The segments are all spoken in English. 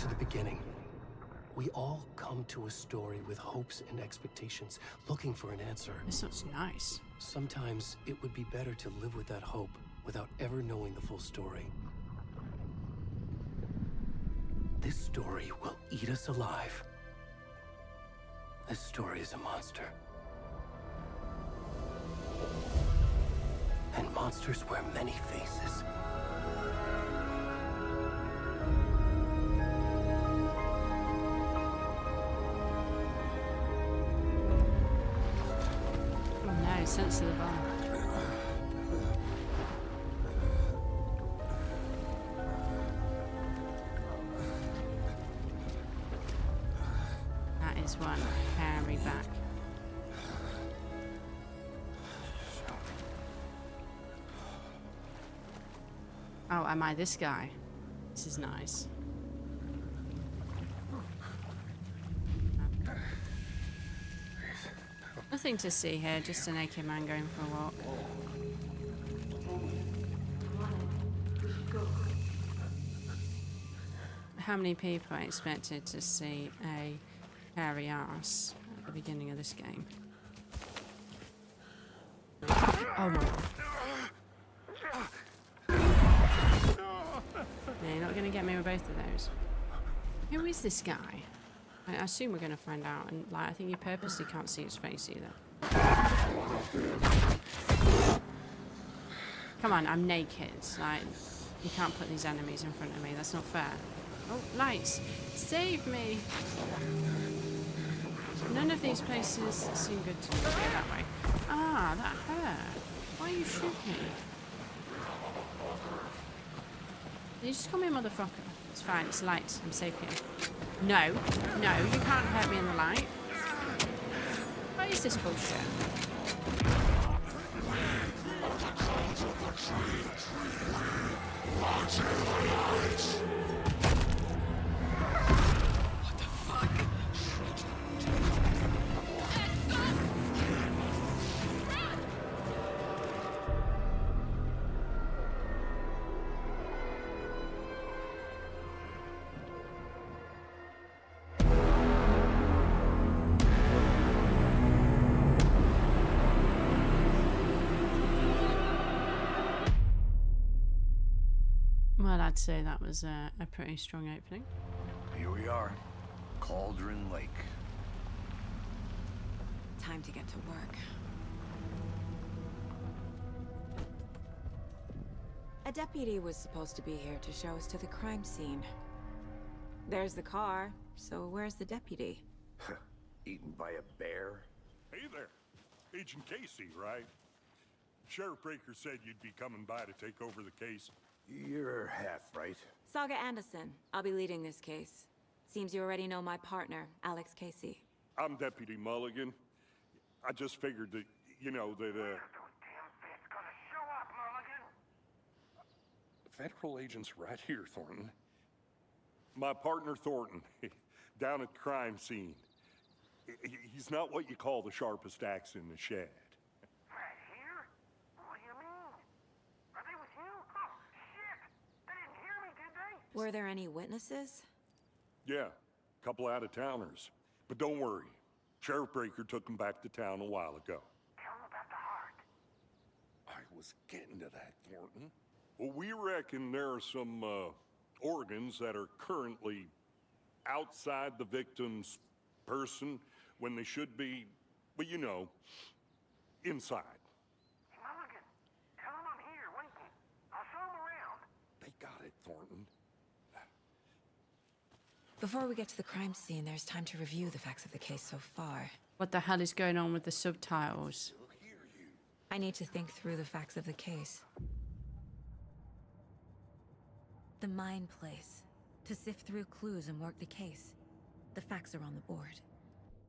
to the beginning. We all come to a story with hopes and expectations, looking for an answer. This sounds nice. Sometimes it would be better to live with that hope without ever knowing the full story. This story will eat us alive. This story is a monster. And monsters wear many faces. Oh no, sense of the bomb. That is one hairy back. Oh, am I this guy? This is nice. Nothing to see here, just a naked man going for a walk. How many people are expected to see a hairy ass at the beginning of this game? Oh my god. No, you're not going to get me with both of those. Who is this guy? I assume we're going to find out, and like I think you purposely can't see his face either. Come on, I'm naked. Like, you can't put these enemies in front of me. That's not fair. Oh, lights! Save me! None of these places seem good to me. Go that way. Ah, that hurt. Why are you shooting me? Did you just call me a motherfucker? It's fine, it's light. I'm safe here. No, no, you can't hurt me in the light. What is this bullshit? What the fuck? Well, I'd say that was a pretty strong opening. Here we are, Cauldron Lake. Time to get to work. A deputy was supposed to be here to show us to the crime scene. There's the car, so where's the deputy? Eaten by a bear? Hey there, Agent Casey, right? Sheriff Breaker said you'd be coming by to take over the case. You're half right. Saga Anderson. I'll be leading this case. Seems you already know my partner, Alex Casey. I'm Deputy Mulligan. I just figured that, you know, that, Federal agent's right here, Thornton. My partner, Thornton, down at the crime scene. He's not what you call the sharpest axe in the shed. Right here? What do you mean? Are they with you? Oh, shit! They didn't hear me, did they? Were there any witnesses? Yeah, a couple out-of-towners. But don't worry. Sheriff Breaker took them back to town a while ago. Tell them about the heart. I was getting to that, Thornton. Well, we reckon there are some organs that are currently outside the victim's person when they should be, well, you know, inside. Mulligan, tell them I'm here, waiting. I'll show them around. They got it, Thornton. Before we get to the crime scene, there's time to review the facts of the case so far. What the hell is going on with the subtitles? I need to think through the facts of the case. The Mind Place. To sift through clues and work the case. The facts are on the board.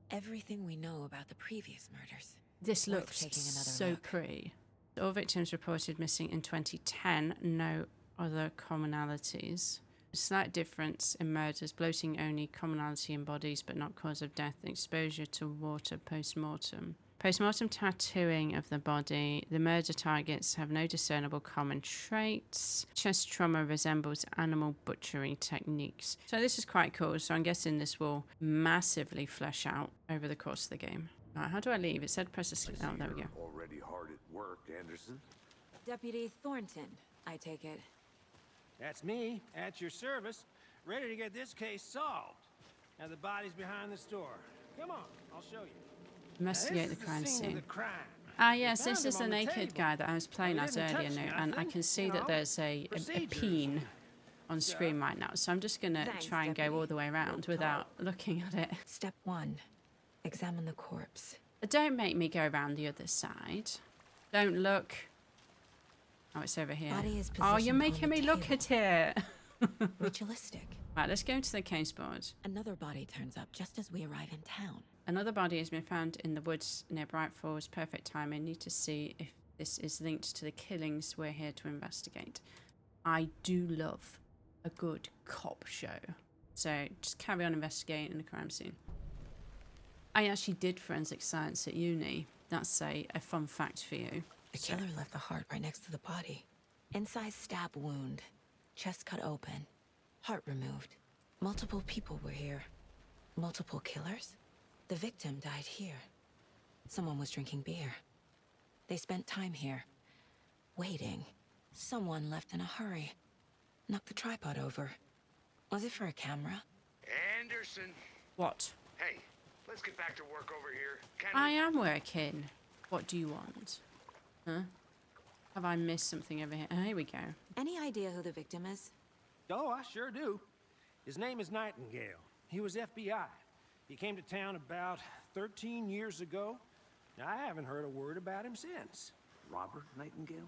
Everything we know about the previous murders. This Worth looks taking another so look. pretty. All victims reported missing in 2010. No other commonalities. Slight difference in murders, bloating only commonality in bodies but not cause of death, exposure to water post-mortem. Post-mortem tattooing of the body. The murder targets have no discernible common traits. Chest trauma resembles animal butchery techniques. So this is quite cool. So I'm guessing this will massively flesh out over the course of the game. Right, how do I leave? It said press escape. Oh, there we go. You're already hard at work, Anderson. Deputy Thornton, I take it. That's me, at your service, ready to get this case solved. Now the body's behind the store. Come on, I'll show you. Investigate the Now, crime this is the scene of scene. the crime. Ah, yes, We this found is him the on the naked table. guy that I was playing We as didn't earlier, touch no, and I nothing, can see you that know, there's a procedures. peen on screen right now. So I'm just going to Thanks, try and go Deputy. all the way around without looking at it. Step 1. Examine the corpse. Don't make me go around the other side. Don't look. Oh, it's over here. Body is Oh, you're positioned making on me the look table. at it. Ritualistic. Right, let's go to the case board. Another body turns up just as we arrive in town. Another body has been found in the woods near Bright Falls. Perfect timing. Need to see if this is linked to the killings we're here to investigate. I do love a good cop show. So just carry on investigating the crime scene. I actually did forensic science at uni. That's a fun fact for you. The killer left the heart right next to the body. Inside stab wound. Chest cut open. Heart removed. Multiple people were here. Multiple killers? The victim died here. Someone was drinking beer. They spent time here. Waiting. Someone left in a hurry. Knocked the tripod over. Was it for a camera? Anderson. What? Hey, let's get back to work over here. Can I am working. What do you want? Huh? Have I missed something over here? Oh, here we go. Any idea who the victim is? Oh, I sure do. His name is Nightingale. He was FBI. He came to town about 13 years ago. Now, I haven't heard a word about him since. Robert Nightingale?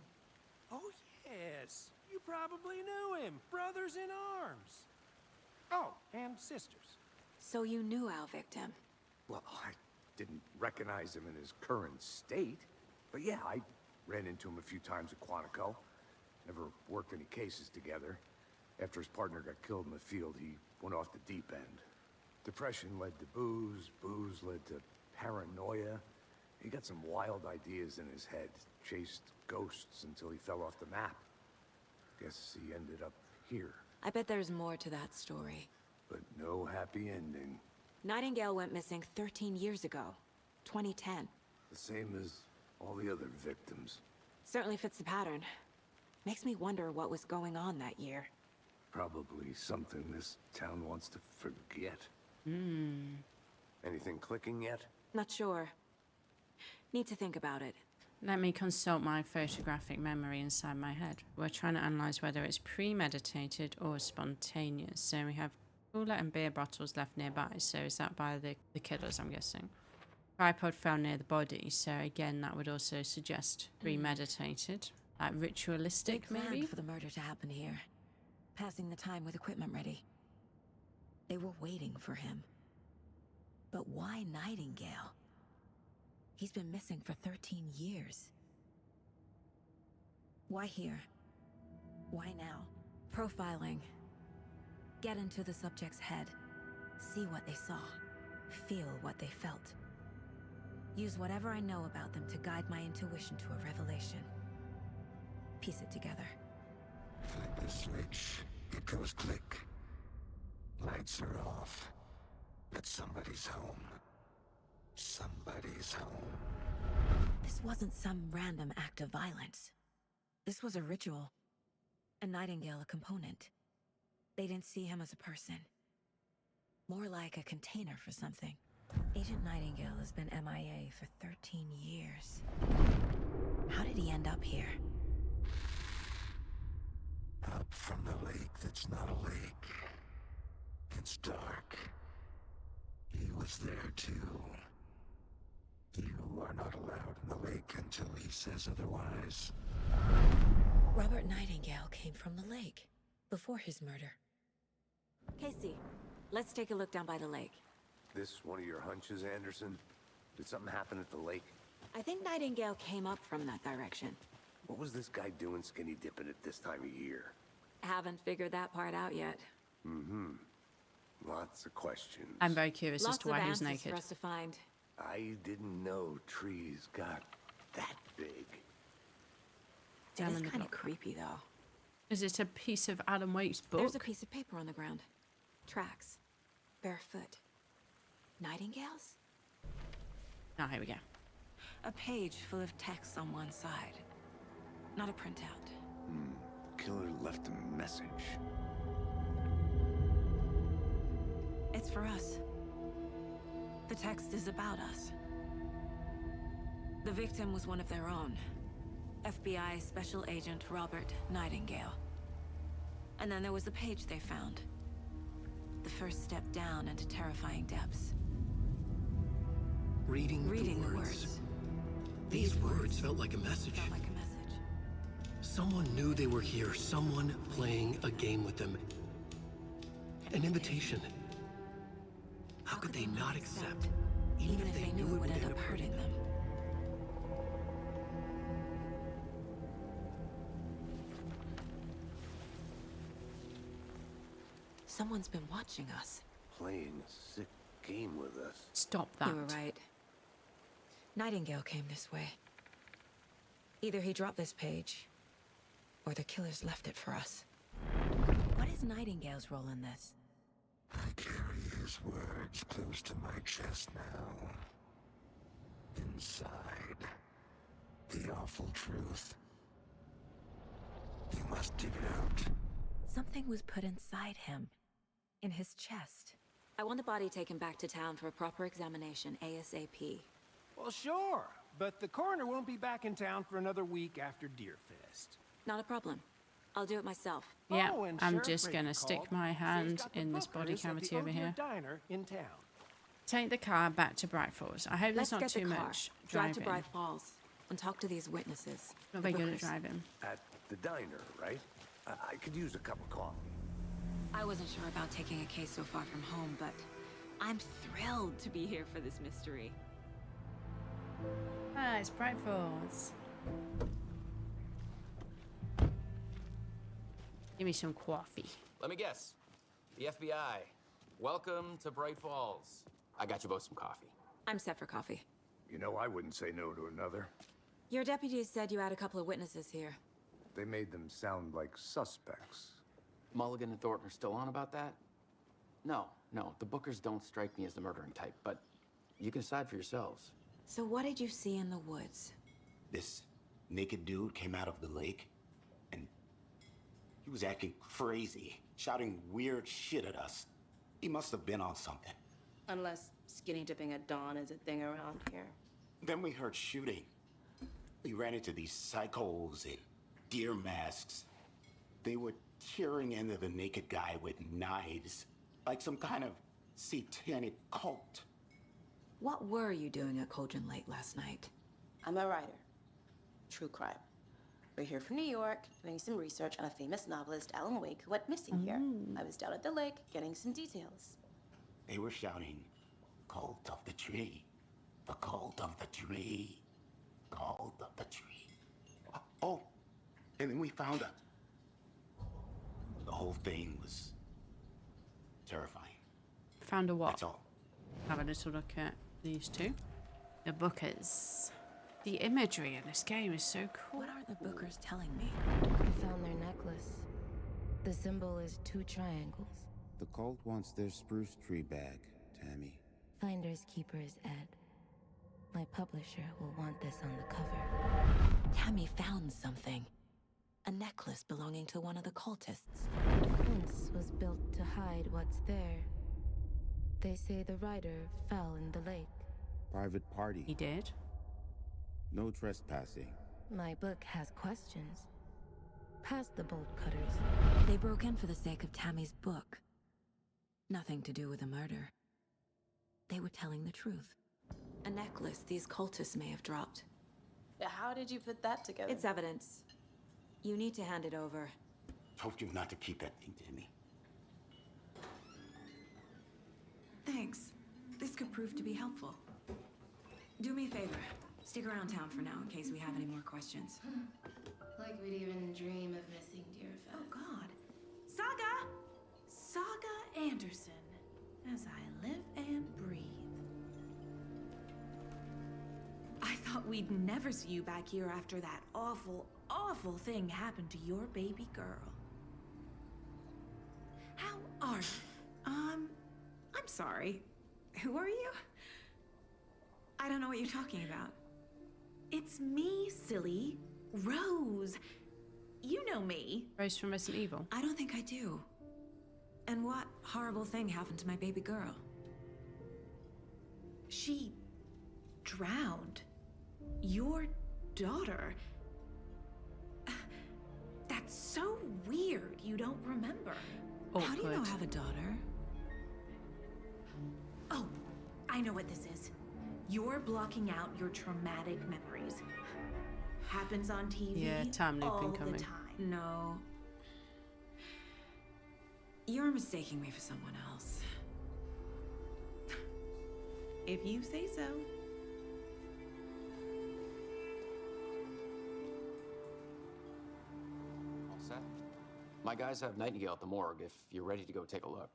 Oh, yes. You probably knew him. Brothers in arms. Oh, and sisters. So you knew our victim. Well, I didn't recognize him in his current state. But yeah, I ran into him a few times at Quantico. Never worked any cases together. After his partner got killed in the field, he went off the deep end. Depression led to booze, booze led to paranoia. He got some wild ideas in his head, chased ghosts until he fell off the map. Guess he ended up here, I bet there's more to that story. but no happy ending. Nightingale went missing 13 years ago. 2010. The same as all the other victims. Certainly fits the pattern. Makes me wonder what was going on that year. Probably something this town wants to forget. Anything clicking yet? Not sure. Need to think about it. Let me consult my photographic memory inside my head. We're trying to analyze whether it's premeditated or spontaneous. So we have cooler and beer bottles left nearby. So is that by the killers, I'm guessing? Tripod found near the body. So again, that would also suggest premeditated. Like ritualistic, They planned maybe? for the murder to happen here. Passing the time with equipment ready. They were waiting for him. But why Nightingale? He's been missing for 13 years. Why here? Why now? Profiling. Get into the subject's head. See what they saw. Feel what they felt. Use whatever I know about them to guide my intuition to a revelation. Piece it together. Flip the switch. It goes click. Lights are off. But somebody's home. Somebody's home. This wasn't some random act of violence. This was a ritual. And Nightingale a component. They didn't see him as a person. More like a container for something. Agent Nightingale has been MIA for 13 years. How did he end up here? Up from the lake that's not a lake. It's dark. He was there too. You are not allowed in the lake until he says otherwise. Robert Nightingale came from the lake. Before his murder. Casey, let's take a look down by the lake. This one of your hunches, Anderson? Did something happen at the lake? I think Nightingale came up from that direction. What was this guy doing skinny dipping at this time of year? Haven't figured that part out yet. Lots of questions. I'm very curious as Lots to of why he was answers naked. for us to find. I didn't know trees got that big. It Down is in the kind of block. creepy, though. Is it a piece of Adam Waite's book? There's a piece of paper on the ground. Tracks. Barefoot. Nightingales? Ah, here we go. A page full of text on one side. Not a printout. Killer left a message. It's for us. The text is about us. The victim was one of their own. FBI Special Agent Robert Nightingale. And then there was the page they found. The first step down into terrifying depths. Reading the words. These words felt like a message. Felt like a message. Someone knew they were here. Someone playing a game with them. An invitation. How could they not accept? Even if they knew it would end up hurting them. Someone's been watching us. Playing a sick game with us. Stop that. You were right. Nightingale came this way. Either he dropped this page, or the killers left it for us. What is Nightingale's role in this? I carry his words close to my chest now. Inside, the awful truth. You must dig it out. Something was put inside him. In his chest. I want the body taken back to town for a proper examination, ASAP. Well, sure, but the coroner won't be back in town for another week after Deerfest. Not a problem. I'll do it myself. Yeah, Oh, and I'm Sheriff just Brady gonna stick called. my Says hand he's got the in this body bookers at cavity the over Odeon here. Diner in town. Take the car back to Bright Falls. I hope Let's there's not get too the car, much drive driving. to Bright Falls, and talk to these witnesses. Not the very good at bookers. driving. At the diner, right? I could use a cup of coffee. I wasn't sure about taking a case so far from home, but I'm thrilled to be here for this mystery. Ah, it's Bright Falls. Give me some coffee. Let me guess. The FBI. Welcome to Bright Falls. I got you both some coffee. I'm set for coffee. You know, I wouldn't say no to another. Your deputies said you had a couple of witnesses here. They made them sound like suspects. Mulligan and Thornton are still on about that? No, the Bookers don't strike me as the murdering type, but you can decide for yourselves. So what did you see in the woods? This naked dude came out of the lake, and he was acting crazy, shouting weird shit at us. He must have been on something. Unless skinny dipping at dawn is a thing around here. Then we heard shooting. We ran into these psychos in deer masks. They were tearing into the naked guy with knives, like some kind of satanic cult. What were you doing at Cauldron Lake last night? I'm a writer. True crime. We're here from New York, doing some research on a famous novelist, Alan Wake, who went missing here. I was down at the lake, getting some details. They were shouting, "Cult of the tree, the cult of the tree, cult of the tree." Oh, and then we found out. The whole thing was terrifying. Found a what? That's all. Have a little look at these two. The Bookers. The imagery in this game is so cool. What are the Bookers telling me? I found their necklace. The symbol is 2 triangles. The cult wants their spruce tree back, Tammy. Finders keepers, Ed. My publisher will want this on the cover. Tammy found something. A necklace belonging to one of the cultists. The fence was built to hide what's there. They say the rider fell in the lake. Private party. He did. No trespassing. My book has questions. Past the bolt cutters. They broke in for the sake of Tammy's book. Nothing to do with a murder. They were telling the truth. A necklace these cultists may have dropped. How did you put that together? It's evidence. You need to hand it over. Told you not to keep that thing, Tammy. Thanks. This could prove to be helpful. Do me a favor. Stick around town for now in case we have any more questions. Like we'd even dream of missing Deerfest. Oh, God. Saga! Saga Anderson. As I live and breathe. thought we'd never see you back here after that awful, awful thing happened to your baby girl. How are you? I'm sorry. Who are you? I don't know what you're talking about. It's me, silly. Rose. You know me. Rose from Resident Evil. I don't think I do. And what horrible thing happened to my baby girl? She drowned. Your daughter. That's so weird you don't remember. How do you know I have a daughter? Oh, I know what this is. You're blocking out your traumatic memories. Happens on TV Yeah, time looping all coming. the time. No. You're mistaking me for someone else. If you say so. All set? My guys have Nightingale at the morgue if you're ready to go take a look.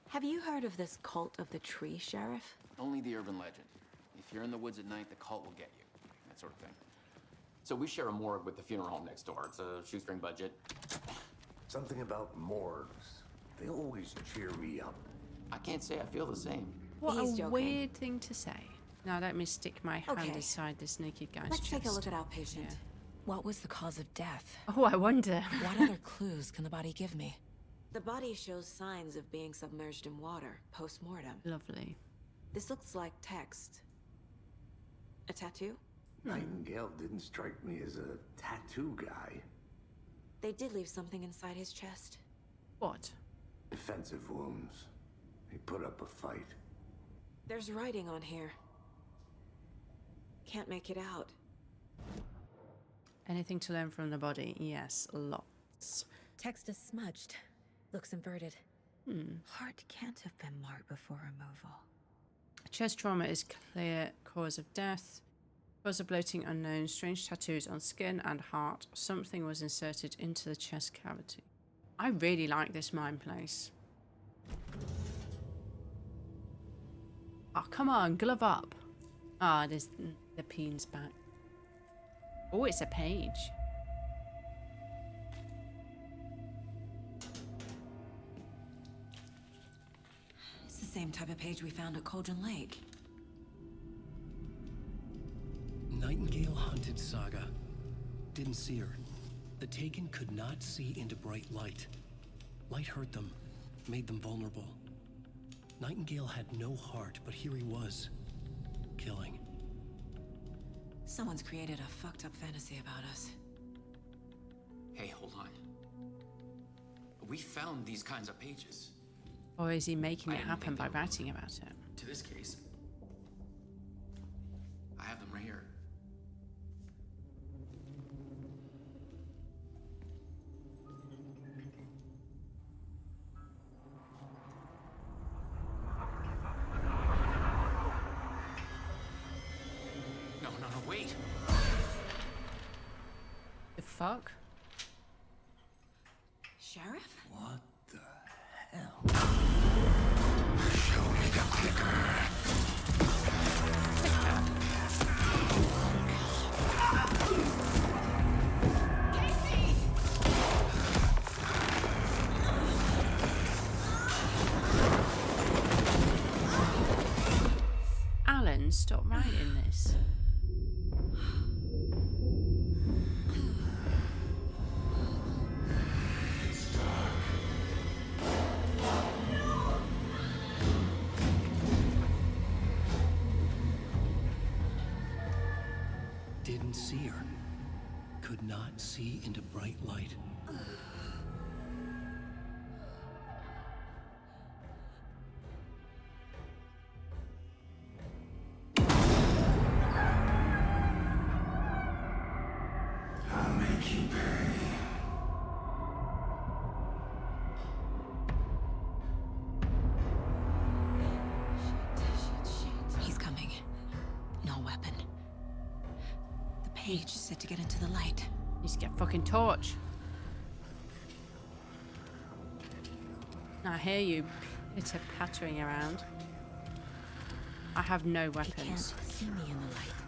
Have you heard of this cult of the tree, Sheriff? Only the urban legend. If you're in the woods at night, the cult will get you. That sort of thing. So we share a morgue with the funeral home next door. It's a shoestring budget. Something about morgues. They always cheer me up. I can't say I feel the same. What He's a joking. weird thing to say. Now let me stick my hand Okay. inside this naked guy's Let's chest. take a look at our patient. What was the cause of death? Oh, I wonder. What other clues can the body give me? The body shows signs of being submerged in water, post-mortem. Lovely. This looks like text. A tattoo? Nightingale didn't strike me as a tattoo guy. They did leave something inside his chest. What? Defensive wounds. He put up a fight. There's writing on here. Can't make it out. Anything to learn from the body? Yes, lots. Text is smudged. Looks inverted. Heart can't have been marked before removal. Chest trauma is clear cause of death. Cause of bloating unknown. Strange tattoos on skin and heart. Something was inserted into the chest cavity. I really like this mine place. Oh, come on, glove up. Ah, there's the peen's back. Oh, it's a page. It's the same type of page we found at Cauldron Lake. Nightingale hunted Saga. Didn't see her. The Taken could not see into bright light. Light hurt them, made them vulnerable. Nightingale had no heart, but here he was, killing. Someone's created a fucked up fantasy about us. Hey, hold on. We found these kinds of pages. Or is he making I it didn't happen think by they were writing about it? To this case, I have them right here. No, wait. The fuck? Sheriff? What the hell? Show me the clicker. Alan, stop writing this. Didn't see her. Could not see into bright light. I'll make you pay. He's coming. No weapon. The page said to get into the light. Needs to get a fucking torch. I hear you pitter pattering around. I have no He can't weapons. see me in the light.